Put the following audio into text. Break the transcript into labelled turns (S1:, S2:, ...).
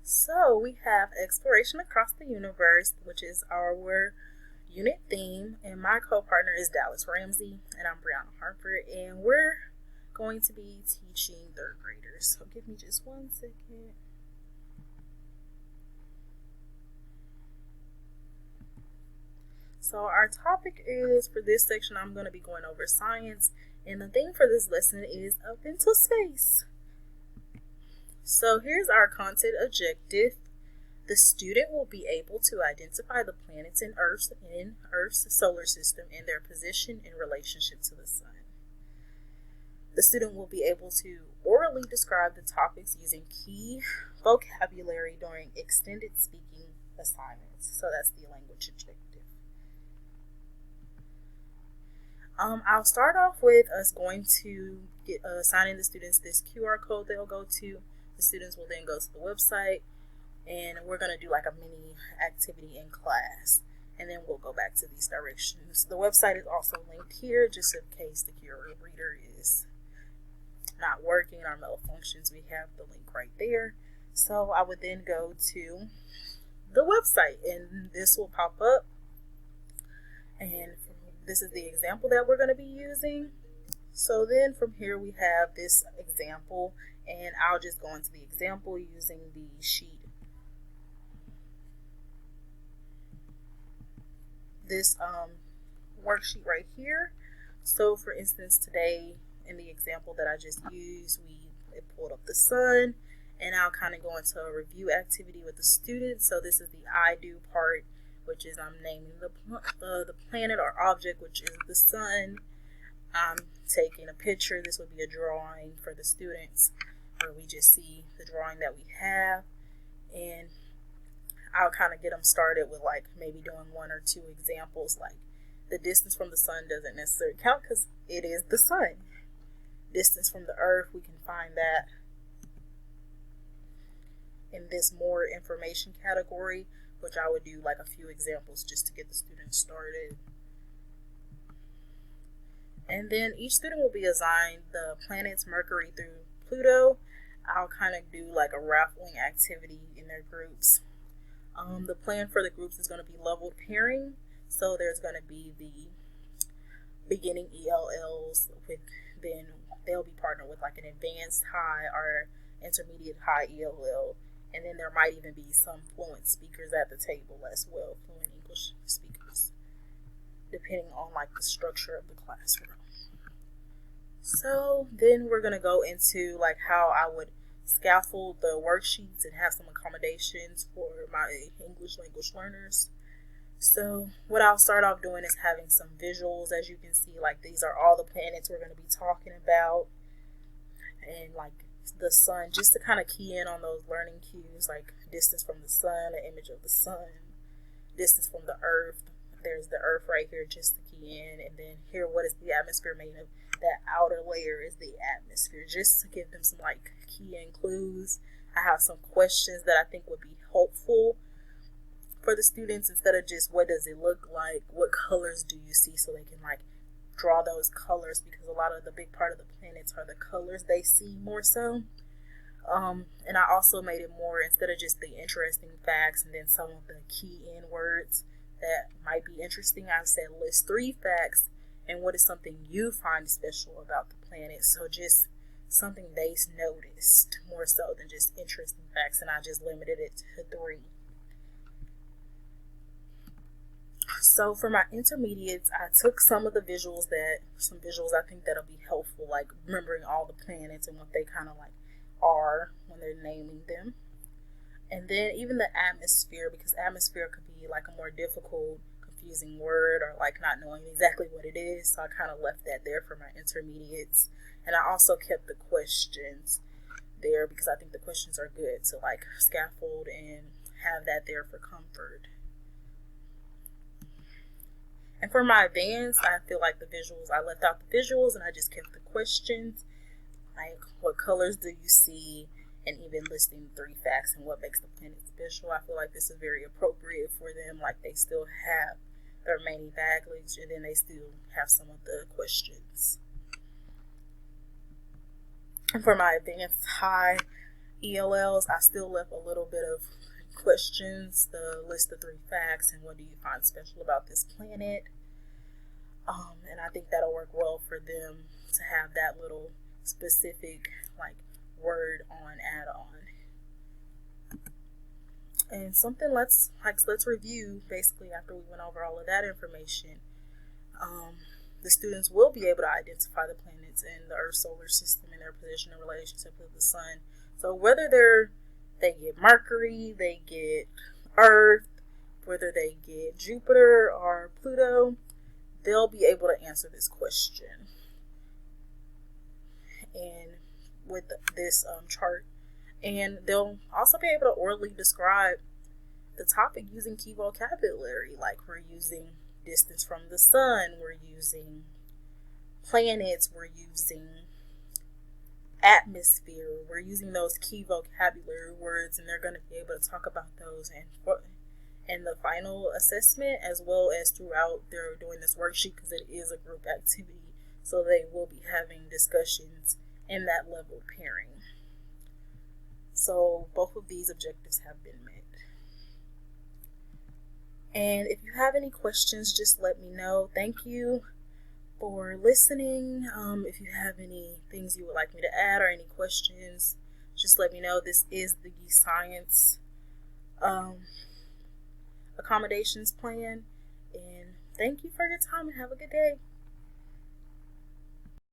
S1: So we have exploration across the universe, which is our unit theme, and my co-partner is Dallas Ramsey, and I'm Brianna Harper, and we're going to be teaching third graders. So give me just 1 second. So our topic is, for this section, I'm going to be going over science, and the theme for this lesson is up into space. So here's our content objective. The student will be able to identify the planets in Earth's solar system and their position in relationship to the sun. The student will be able to orally describe the topics using key vocabulary during extended speaking assignments. So that's the language objective. I'll start off with us going to assigning the students this QR code they'll go to. The students will then go to the website, and we're going to do like a mini activity in class, and then we'll go back to these directions. The website is also linked here just in case the QR reader is not working or malfunctions. We have the link right there. So I would then go to the website, and this will pop up, and this is the example that we're going to be using. So then from here we have this example, and I'll just go into the example using the sheet. This worksheet right here. So for instance, today in the example that I just used, it pulled up the sun, and I'll kind of go into a review activity with the students. So this is the I do part, which is I'm naming the planet or object, which is the sun. I'm taking a picture. This would be a drawing for the students, where we just see the drawing that we have, and I'll kind of get them started with like maybe doing 1 or 2 examples. Like the distance from the sun doesn't necessarily count because it is the sun. Distance from the earth, we can find that in this more information category, which I would do like a few examples just to get the students started. And then each student will be assigned the planets Mercury through Pluto. I'll kind of do like a raffling activity in their groups. The plan for the groups is going to be leveled pairing. So there's going to be the beginning ELLs, then they'll be partnered with like an advanced high or intermediate high ELL. And then there might even be some fluent speakers at the table as well, fluent English speakers, depending on like the structure of the classroom. So then we're going to go into like how I would scaffold the worksheets and have some accommodations for my English language learners. So what I'll start off doing is having some visuals. As you can see, like these are all the planets we're going to be talking about, and like the sun, just to kind of key in on those learning cues, like distance from the sun, an image of the sun, distance from the earth. There's the earth right here just to key in, and then here, what is the atmosphere made of? That outer layer is the atmosphere, just to give them some like key in clues. I have some questions that I think would be helpful for the students, instead of just what does it look like, what colors do you see, so they can like draw those colors, because a lot of the big part of the planets are the colors they see more so. And I also made it more, instead of just the interesting facts and then some of the key in words that might be interesting, I said list 3 facts and what is something you find special about the planet. So just something they noticed more so than just interesting facts, and I just limited it to 3. So for my intermediates, I took some visuals I think that'll be helpful, like remembering all the planets and what they kind of like are when they're naming them. And then even the atmosphere, because atmosphere could be like a more difficult, confusing word, or like not knowing exactly what it is. So I kind of left that there for my intermediates. And I also kept the questions there because I think the questions are good to like scaffold and have that there for comfort. And for my advanced, I feel like the visuals, I left out the visuals and I just kept the questions, like what colors do you see, and even listing 3 facts and what makes the planet special. I feel like this is very appropriate for them. Like they still have the remaining baggage, and then they still have some of the questions. And for my advanced high, ELLs, I still left a little bit of questions, the list of 3 facts, and what do you find special about this planet. And I think that'll work well for them to have that little specific like word on add-on. And something let's review basically after we went over all of that information. The students will be able to identify the planets in the Earth's solar system and their position in relationship to the sun. So whether they get Mercury, they get Earth, whether they get Jupiter or Pluto, they'll be able to answer this question. And with this chart, and they'll also be able to orally describe the topic using key vocabulary, like we're using distance from the sun, we're using planets, we're using atmosphere, we're using those key vocabulary words, and they're going to be able to talk about those and the final assessment, as well as throughout they're doing this worksheet, because it is a group activity, so they will be having discussions in that level pairing. So both of these objectives have been met. And if you have any questions, just let me know. Thank you for listening. If you have any things you would like me to add or any questions, just let me know. This is the Science accommodations plan. And thank you for your time and have a good day.